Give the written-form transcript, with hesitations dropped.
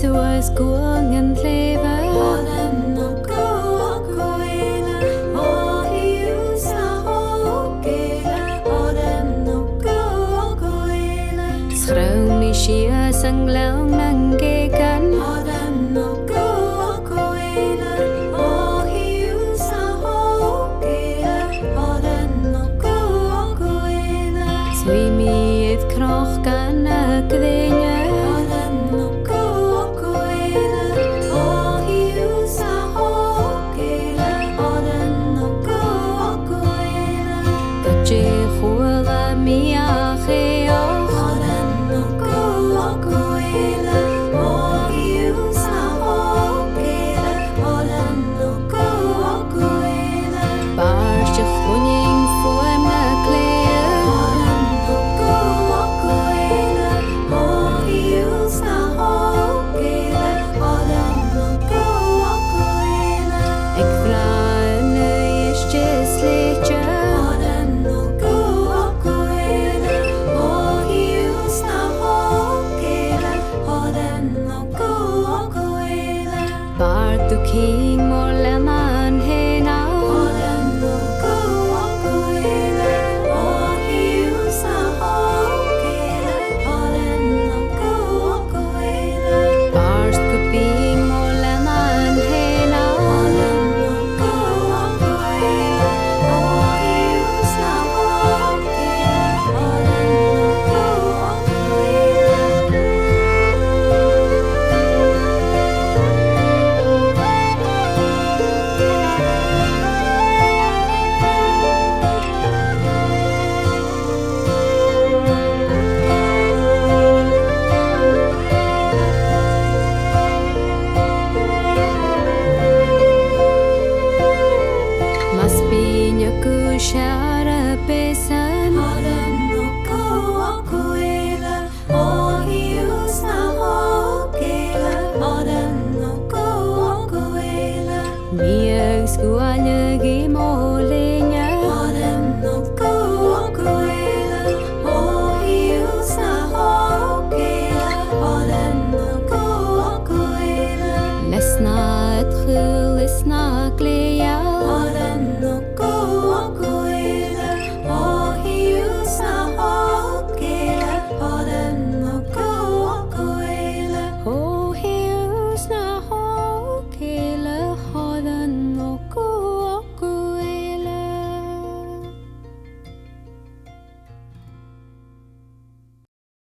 suas guangan leva. Sraumi shia sang laung nanggekan. Swimi eith croch gan a gdenia. Gaje chwala mi a cheo. Barge chwning fwem na clea. Ik vraag nu is just lecha. Bart du king mor leman hena. Bart kuping mor leman hena. Mas pinya ku syara pesan. Miag skuanya gimor.